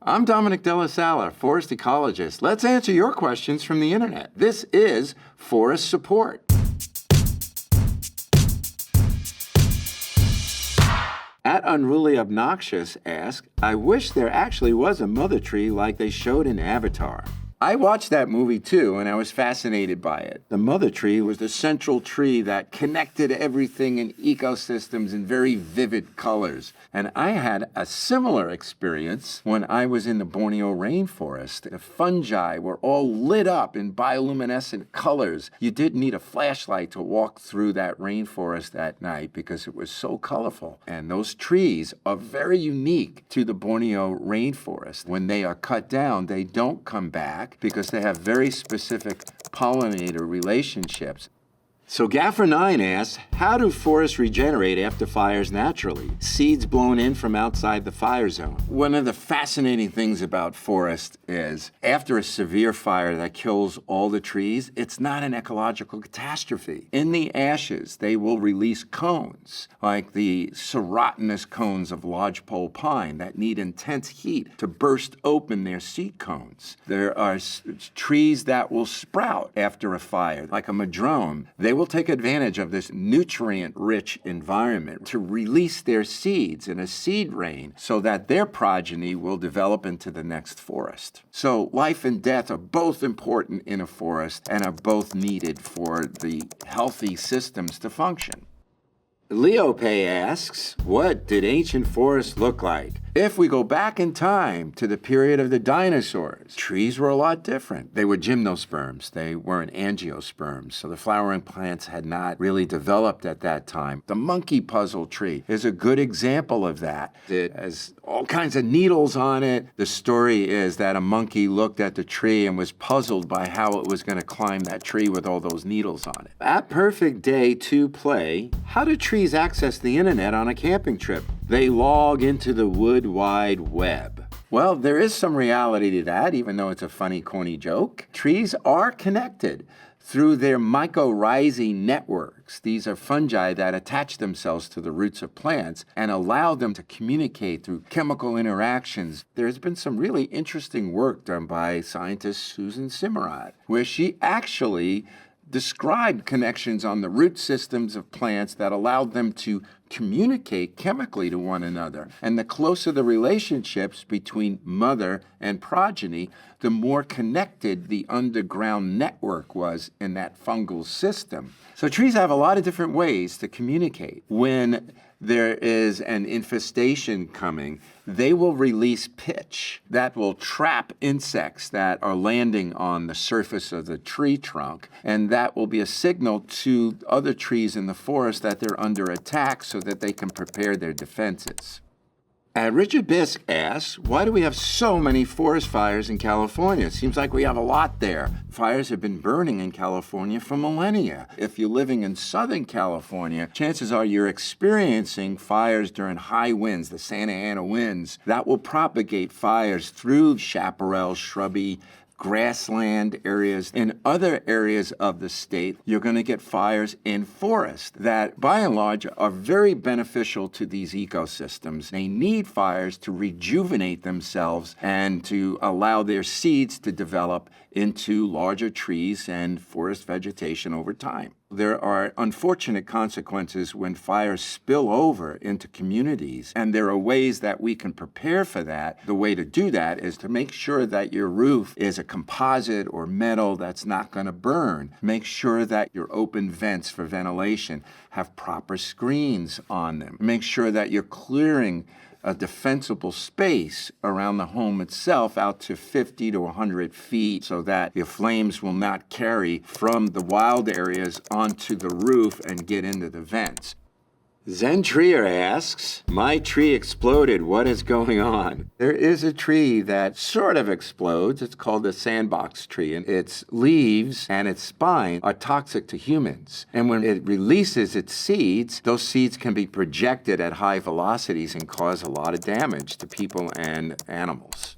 I'm Dominick DellaSala, forest ecologist. Let's answer your questions from the internet. This is Forest Support. At Unruly Obnoxious asks, I wish there actually was a mother tree like they showed in Avatar. I watched that movie too, and I was fascinated by it. The mother tree was the central tree that connected everything in ecosystems in very vivid colors. And I had a similar experience when I was in the Borneo rainforest. The fungi were all lit up in bioluminescent colors. You didn't need a flashlight to walk through that rainforest at night because it was so colorful. And those trees are very unique to the Borneo rainforest. When they are cut down, they don't come back, because they have very specific pollinator relationships. So Gaffer9 asks, how do forests regenerate after fires naturally? Seeds blown in from outside the fire zone. One of the fascinating things about forest is, after a severe fire that kills all the trees, it's not an ecological catastrophe. In the ashes, they will release cones, like the serotinous cones of lodgepole pine that need intense heat to burst open their seed cones. There are trees that will sprout after a fire, like a madrone. They will take advantage of this nutrient-rich environment to release their seeds in a seed rain so that their progeny will develop into the next forest. So life and death are both important in a forest and are both needed for the healthy systems to function. Leope asks, what did ancient forests look like? If we go back in time to the period of the dinosaurs, trees were a lot different. They were gymnosperms. They weren't angiosperms, so the flowering plants had not really developed at that time. The monkey puzzle tree is a good example of that. It has all kinds of needles on it. The story is that a monkey looked at the tree and was puzzled by how it was going to climb that tree with all those needles on it. At Perfect Day to Play, how do trees access the internet on a camping trip? They log into the Wood Wide Web. Well, there is some reality to that, even though it's a funny, corny joke. Trees are connected through their mycorrhizae networks. These are fungi that attach themselves to the roots of plants and allow them to communicate through chemical interactions. There's been some really interesting work done by scientist Susan Simmerad, where she actually described connections on the root systems of plants that allowed them to communicate chemically to one another. And the closer the relationships between mother and progeny, the more connected the underground network was in that fungal system. So trees have a lot of different ways to communicate. When there is an infestation coming, they will release pitch that will trap insects that are landing on the surface of the tree trunk, and that will be a signal to other trees in the forest that they're under attack so that they can prepare their defenses. Richard Bisk asks, why do we have so many forest fires in California? It seems like we have a lot there. Fires have been burning in California for millennia. If you're living in Southern California, chances are you're experiencing fires during high winds, the Santa Ana winds. That will propagate fires through chaparral, shrubby, grassland areas. In other areas of the state, you're going to get fires in forest that, by and large, are very beneficial to these ecosystems. They need fires to rejuvenate themselves and to allow their seeds to develop into larger trees and forest vegetation over time. There are unfortunate consequences when fires spill over into communities, and there are ways that we can prepare for that. The way to do that is to make sure that your roof is a composite or metal that's not going to burn. Make sure that your open vents for ventilation have proper screens on them. Make sure that you're clearing a defensible space around the home itself out to 50 to 100 feet so that your flames will not carry from the wild areas onto the roof and get into the vents. Zen Trier asks, my tree exploded, what is going on? There is a tree that sort of explodes. It's called the sandbox tree, and its leaves and its spine are toxic to humans. And when it releases its seeds, those seeds can be projected at high velocities and cause a lot of damage to people and animals.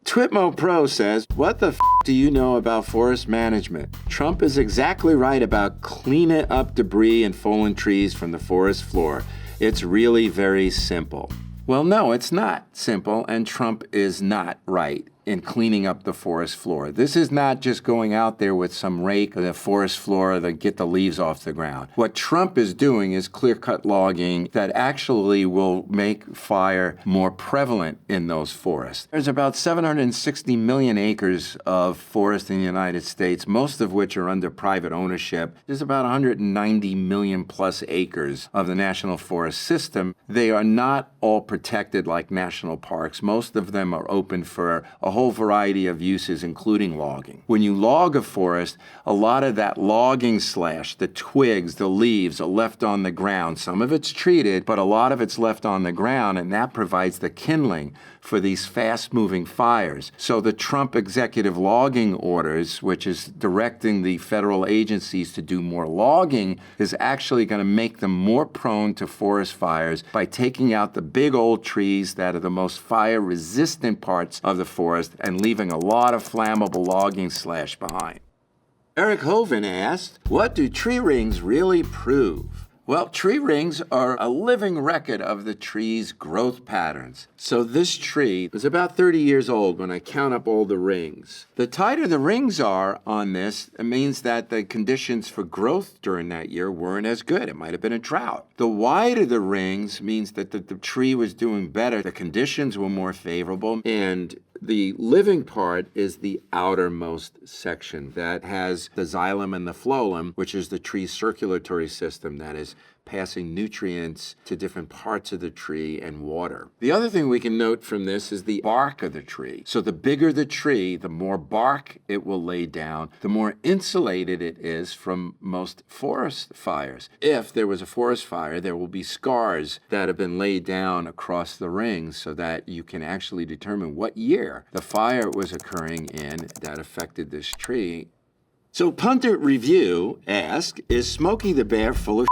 Twitmo Pro says, what the do you know about forest management? Trump is exactly right about cleaning up debris and fallen trees from the forest floor. It's really very simple. Well, no, it's not simple, and Trump is not right in cleaning up the forest floor. This is not just going out there with some rake of the forest floor to get the leaves off the ground. What Trump is doing is clear-cut logging that actually will make fire more prevalent in those forests. There's about 760 million acres of forest in the United States, most of which are under private ownership. There's about 190 million plus acres of the National Forest System. They are not all protected like national parks. Most of them are open for a whole variety of uses, including logging. When you log a forest, a lot of that logging slash, the twigs, the leaves are left on the ground. Some of it's treated, but a lot of it's left on the ground, and that provides the kindling for these fast-moving fires. So the Trump executive logging orders, which is directing the federal agencies to do more logging, is actually going to make them more prone to forest fires by taking out the big old trees that are the most fire-resistant parts of the forest and leaving a lot of flammable logging slash behind. Eric Hoven asked, what do tree rings really prove? Well, tree rings are a living record of the tree's growth patterns. So this tree is about 30 years old when I count up all the rings. The tighter the rings are on this, it means that the conditions for growth during that year weren't as good. It might have been a drought. The wider the rings means that the tree was doing better. The conditions were more favorable, and the living part is the outermost section that has the xylem and the phloem, which is the tree's circulatory system that is passing nutrients to different parts of the tree and water. The other thing we can note from this is the bark of the tree. So the bigger the tree, the more bark it will lay down, the more insulated it is from most forest fires. If there was a forest fire, there will be scars that have been laid down across the rings so that you can actually determine what year the fire was occurring in that affected this tree. So Punter Review asked, is Smokey the Bear full of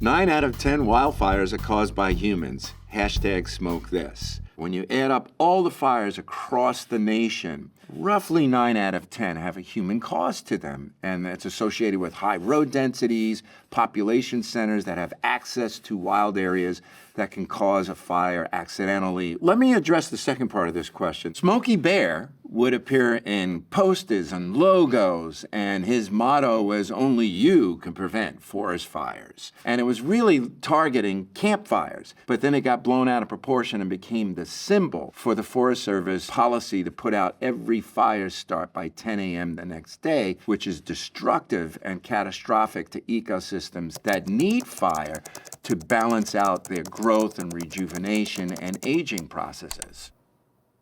9 out of 10 wildfires are caused by humans. Hashtag smoke this. When you add up all the fires across the nation, roughly 9 out of 10 have a human cause to them. And it's associated with high road densities, population centers that have access to wild areas that can cause a fire accidentally. Let me address the second part of this question. Smokey Bear would appear in posters and logos, and his motto was, only you can prevent forest fires. And it was really targeting campfires, but then it got blown out of proportion and became the symbol for the Forest Service policy to put out every fire start by 10 a.m. the next day, which is destructive and catastrophic to ecosystems that need fire to balance out their growth and rejuvenation and aging processes.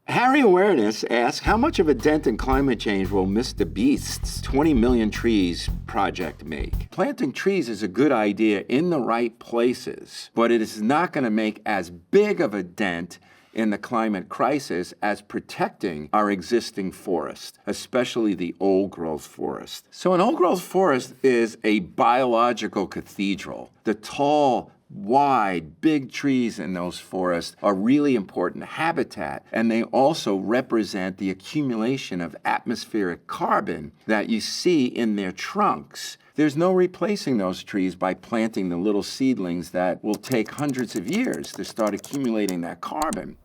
Harry Awareness asks, how much of a dent in climate change will Mr. Beast's 20 million trees project make? Planting trees is a good idea in the right places, but it is not going to make as big of a dent in the climate crisis as protecting our existing forest, especially the old-growth forest. So an old-growth forest is a biological cathedral. The tall, wide, big trees in those forests are really important habitat, and they also represent the accumulation of atmospheric carbon that you see in their trunks. There's no replacing those trees by planting the little seedlings that will take hundreds of years to start accumulating that carbon.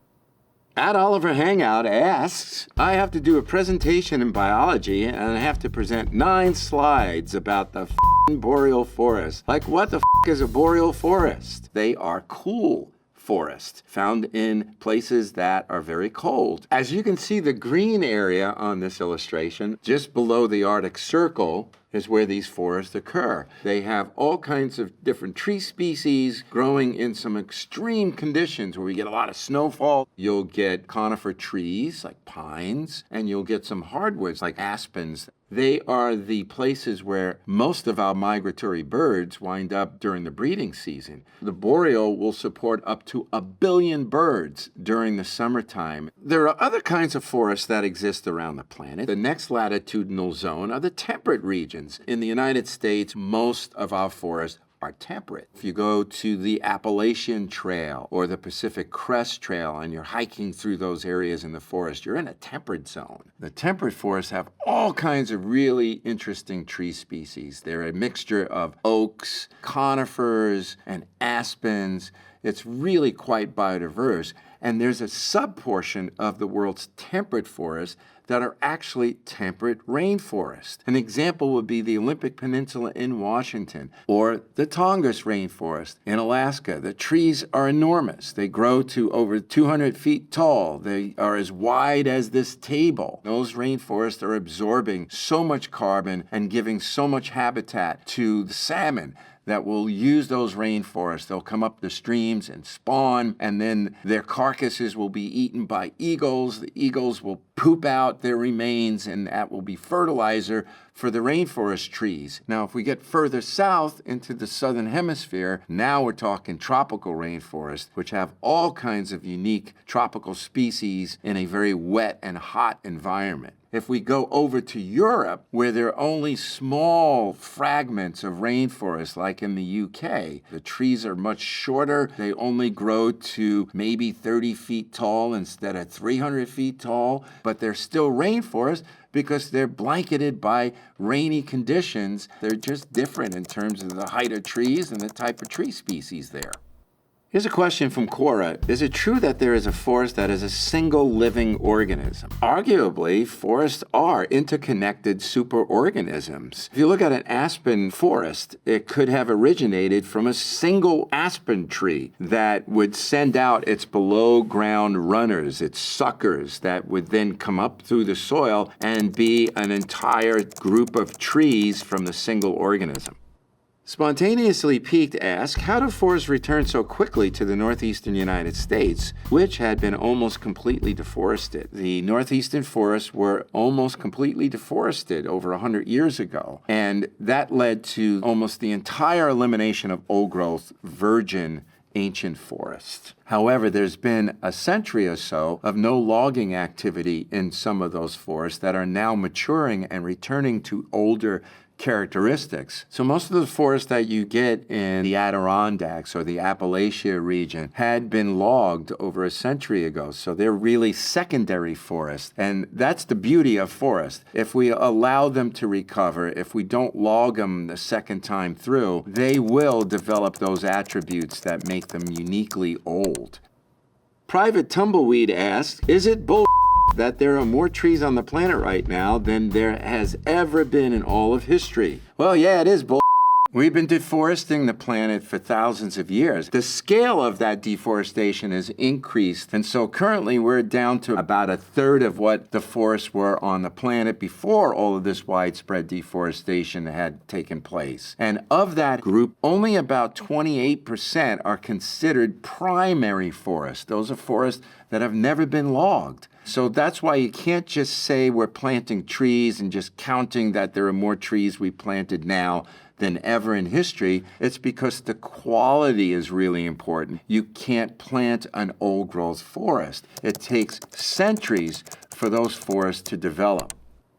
At Oliver Hangout asks, I have to do a presentation in biology and I have to present 9 slides about the boreal forest. Like, what the is a boreal forest? They are cool forests found in places that are very cold. As you can see, the green area on this illustration, just below the Arctic Circle, is where these forests occur. They have all kinds of different tree species growing in some extreme conditions where we get a lot of snowfall. You'll get conifer trees like pines, and you'll get some hardwoods like aspens. They are the places where most of our migratory birds wind up during the breeding season. The boreal will support up to 1 billion birds during the summertime. There are other kinds of forests that exist around the planet. The next latitudinal zone are the temperate regions. In the United States, most of our forests are temperate. If you go to the Appalachian Trail or the Pacific Crest Trail and you're hiking through those areas in the forest, you're in a temperate zone. The temperate forests have all kinds of really interesting tree species. They're a mixture of oaks, conifers, and aspens. It's really quite biodiverse. And there's a subportion of the world's temperate forests that are actually temperate rainforests. An example would be the Olympic Peninsula in Washington or the Tongass rainforest in Alaska. The trees are enormous. They grow to over 200 feet tall. They are as wide as this table. Those rainforests are absorbing so much carbon and giving so much habitat to the salmon that will use those rainforests. They'll come up the streams and spawn, and then their carcasses will be eaten by eagles. The eagles will poop out their remains, and that will be fertilizer for the rainforest trees. Now, if we get further south into the southern hemisphere, now we're talking tropical rainforests, which have all kinds of unique tropical species in a very wet and hot environment. If we go over to Europe, where there are only small fragments of rainforest, like in the UK, the trees are much shorter. They only grow to maybe 30 feet tall instead of 300 feet tall, but they're still rainforests because they're blanketed by rainy conditions. They're just different in terms of the height of trees and the type of tree species there. Here's a question from Cora. Is it true that there is a forest that is a single living organism? Arguably, forests are interconnected superorganisms. If you look at an aspen forest, it could have originated from a single aspen tree that would send out its below ground runners, its suckers, that would then come up through the soil and be an entire group of trees from the single organism. Spontaneously Peaked asks, how do forests return so quickly to the northeastern United States, which had been almost completely deforested? The northeastern forests were almost completely deforested over 100 years ago, and that led to almost the entire elimination of old-growth, virgin, ancient forests. However, there's been a century or so of no logging activity in some of those forests that are now maturing and returning to older characteristics. So most of the forests that you get in the Adirondacks or the Appalachia region had been logged over a century ago. So they're really secondary forests. And that's the beauty of forests. If we allow them to recover, if we don't log them the second time through, they will develop those attributes that make them uniquely old. Private Tumbleweed asks, is it bull that there are more trees on the planet right now than there has ever been in all of history? Well, yeah, it is bull. We've been deforesting the planet for thousands of years. The scale of that deforestation has increased, and so currently we're down to about a third of what the forests were on the planet before all of this widespread deforestation had taken place. And of that group, only about 28% are considered primary forests. Those are forests that have never been logged. So that's why you can't just say we're planting trees and just counting that there are more trees we planted now than ever in history. It's because the quality is really important. You can't plant an old-growth forest. It takes centuries for those forests to develop.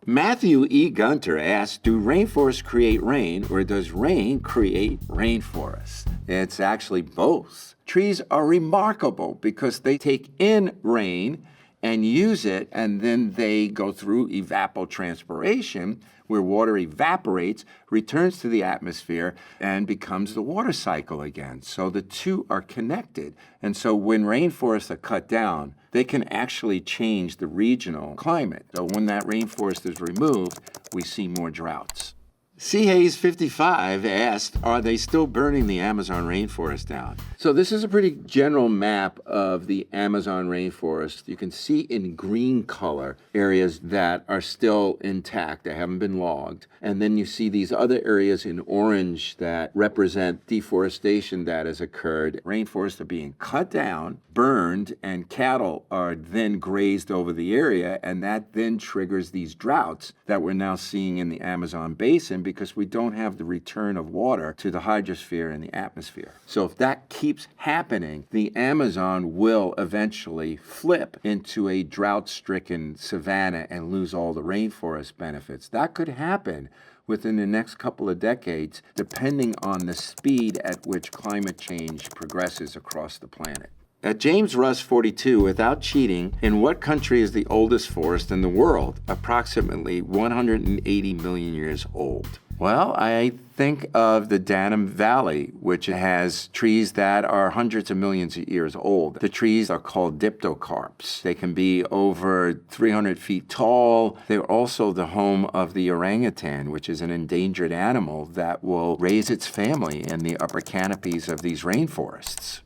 Matthew E. Gunter asks, do rainforests create rain, or does rain create rainforests? It's actually both. Trees are remarkable because they take in rain and use it, and then they go through evapotranspiration, where water evaporates, returns to the atmosphere, and becomes the water cycle again. So the two are connected. And so when rainforests are cut down, they can actually change the regional climate. So when that rainforest is removed, we see more droughts. Hayes55 asked, are they still burning the Amazon rainforest down? So this is a pretty general map of the Amazon rainforest. You can see in green color areas that are still intact, they haven't been logged. And then you see these other areas in orange that represent deforestation that has occurred. Rainforests are being cut down, burned, and cattle are then grazed over the area, and that then triggers these droughts that we're now seeing in the Amazon basin, because we don't have the return of water to the hydrosphere and the atmosphere. So if that keeps happening, the Amazon will eventually flip into a drought-stricken savanna and lose all the rainforest benefits. That could happen within the next couple of decades, depending on the speed at which climate change progresses across the planet. At James Russ 42, without cheating, in what country is the oldest forest in the world? Approximately 180 million years old. Well, I think of the Danum Valley, which has trees that are hundreds of millions of years old. The trees are called diptocarps. They can be over 300 feet tall. They're also the home of the orangutan, which is an endangered animal that will raise its family in the upper canopies of these rainforests.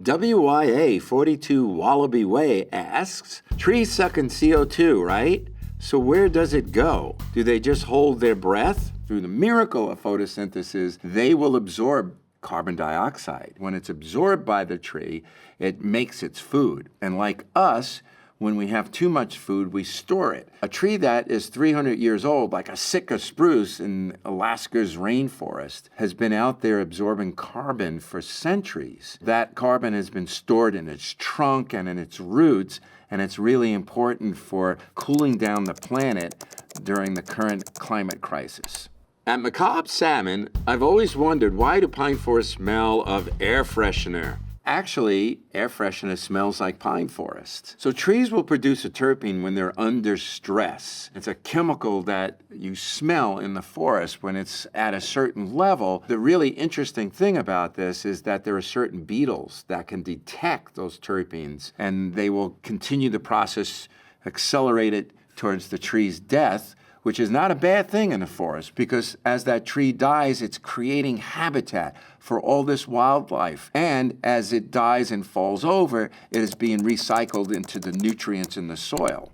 WYA 42 Wallaby Way asks, trees suck in CO2, right? So where does it go? Do they just hold their breath? Through the miracle of photosynthesis, they will absorb carbon dioxide. When it's absorbed by the tree, it makes its food. And like us, when we have too much food, we store it. A tree that is 300 years old, like a Sitka spruce in Alaska's rainforest, has been out there absorbing carbon for centuries. That carbon has been stored in its trunk and in its roots, and it's really important for cooling down the planet during the current climate crisis. At Macabre Salmon, I've always wondered, why do pine forests smell of air freshener? Actually, air freshener smells like pine forest. So trees will produce a terpene when they're under stress. It's a chemical that you smell in the forest when it's at a certain level. The really interesting thing about this is that there are certain beetles that can detect those terpenes, and they will continue the process, accelerate it towards the tree's death, which is not a bad thing in the forest, because as that tree dies, it's creating habitat for all this wildlife. And as it dies and falls over, it is being recycled into the nutrients in the soil.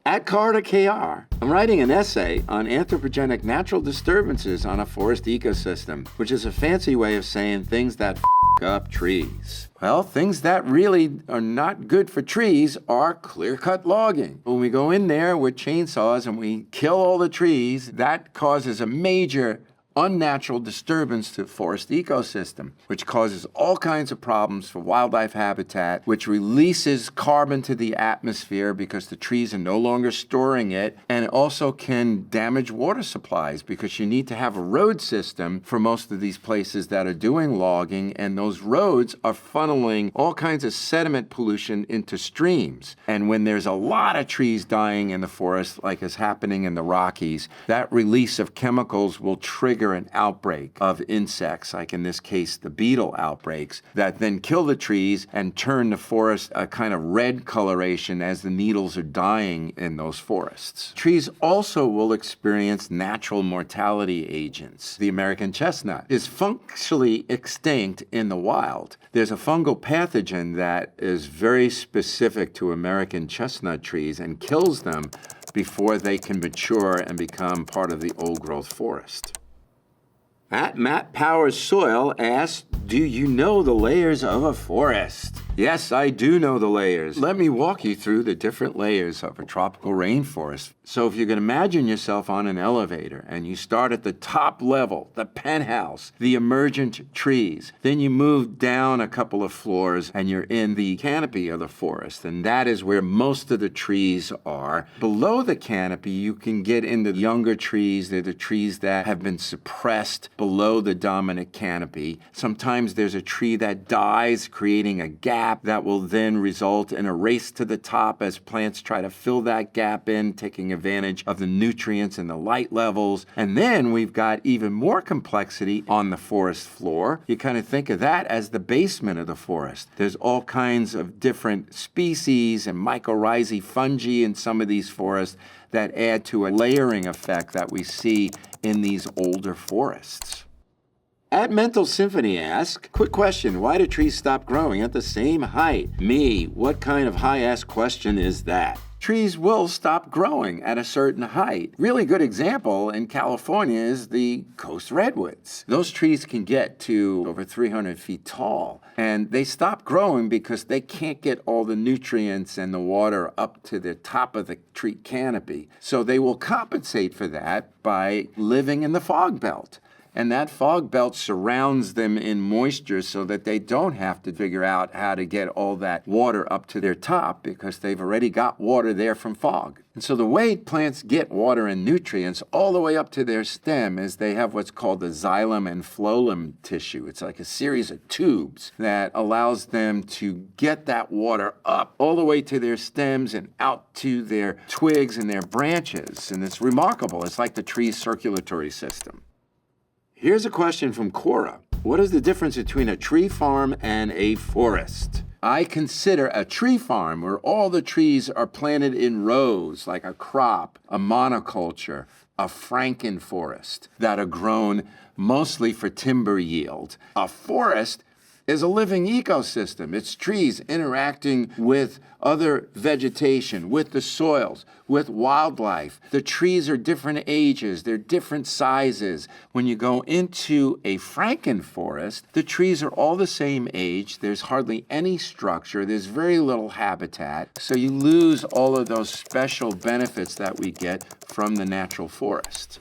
At Carter KR, I'm writing an essay on anthropogenic natural disturbances on a forest ecosystem, which is a fancy way of saying things that up trees. Well, things that really are not good for trees are clear-cut logging. When we go in there with chainsaws and we kill all the trees, that causes a major unnatural disturbance to the forest ecosystem, which causes all kinds of problems for wildlife habitat, which releases carbon to the atmosphere because the trees are no longer storing it, and it also can damage water supplies because you need to have a road system for most of these places that are doing logging, and those roads are funneling all kinds of sediment pollution into streams. And when there's a lot of trees dying in the forest, like is happening in the Rockies, that release of chemicals will trigger an outbreak of insects, like in this case the beetle outbreaks, that then kill the trees and turn the forest a kind of red coloration as the needles are dying in those forests. Trees also will experience natural mortality agents. The American chestnut is functionally extinct in the wild. There's a fungal pathogen that is very specific to American chestnut trees and kills them before they can mature and become part of the old-growth forest. At Matt Powers Soil asks, do you know the layers of a forest? Yes, I do know the layers. Let me walk you through the different layers of a tropical rainforest. So if you can imagine yourself on an elevator and you start at the top level, the penthouse, the emergent trees, then you move down a couple of floors and you're in the canopy of the forest, and that is where most of the trees are. Below the canopy, you can get into younger trees. They're the trees that have been suppressed below the dominant canopy. Sometimes there's a tree that dies, creating a gap that will then result in a race to the top as plants try to fill that gap in, taking advantage of the nutrients and the light levels. And then we've got even more complexity on the forest floor. You kind of think of that as the basement of the forest. There's all kinds of different species and mycorrhizae, fungi in some of these forests that add to a layering effect that we see in these older forests. At Mental Symphony asks, quick question, why do trees stop growing at the same height? Me, what kind of high-ass question is that? Trees will stop growing at a certain height. Really good example in California is the coast redwoods. Those trees can get to over 300 feet tall, and they stop growing because they can't get all the nutrients and the water up to the top of the tree canopy. So they will compensate for that by living in the fog belt. And that fog belt surrounds them in moisture so that they don't have to figure out how to get all that water up to their top because they've already got water there from fog. And so the way plants get water and nutrients all the way up to their stem is they have what's called the xylem and phloem tissue. It's like a series of tubes that allows them to get that water up all the way to their stems and out to their twigs and their branches. And it's remarkable. It's like the tree's circulatory system. Here's a question from Cora. What is the difference between a tree farm and a forest? I consider a tree farm where all the trees are planted in rows, like a crop, a monoculture, a Franken-forest, that are grown mostly for timber yield. A forest is a living ecosystem. It's trees interacting with other vegetation, with the soils, with wildlife. The trees are different ages, they're different sizes. When you go into a Franken-forest, the trees are all the same age, there's hardly any structure, there's very little habitat, so you lose all of those special benefits that we get from the natural forest.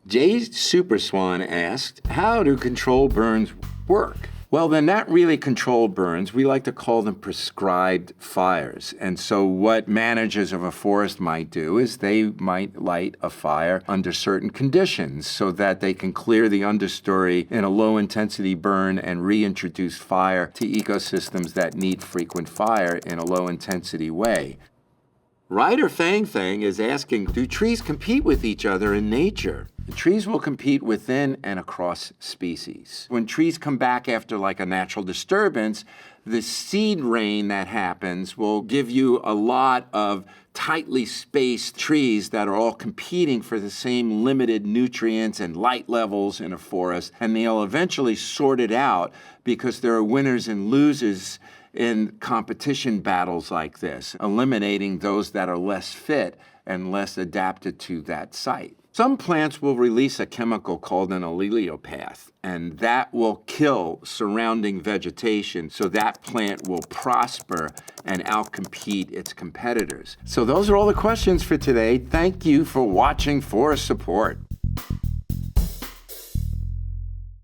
Jay Super Swan asked, how do controlled burns work? Well, they're not really controlled burns. We like to call them prescribed fires. And so what managers of a forest might do is they might light a fire under certain conditions so that they can clear the understory in a low-intensity burn and reintroduce fire to ecosystems that need frequent fire in a low-intensity way. Ryder Fang Fang is asking, do trees compete with each other in nature? Trees will compete within and across species. When trees come back after like a natural disturbance, the seed rain that happens will give you a lot of tightly spaced trees that are all competing for the same limited nutrients and light levels in a forest, and they'll eventually sort it out because there are winners and losers in competition battles like this, eliminating those that are less fit and less adapted to that site. Some plants will release a chemical called an allelopath, and that will kill surrounding vegetation so that plant will prosper and outcompete its competitors. So those are all the questions for today. Thank you for watching Forest Support.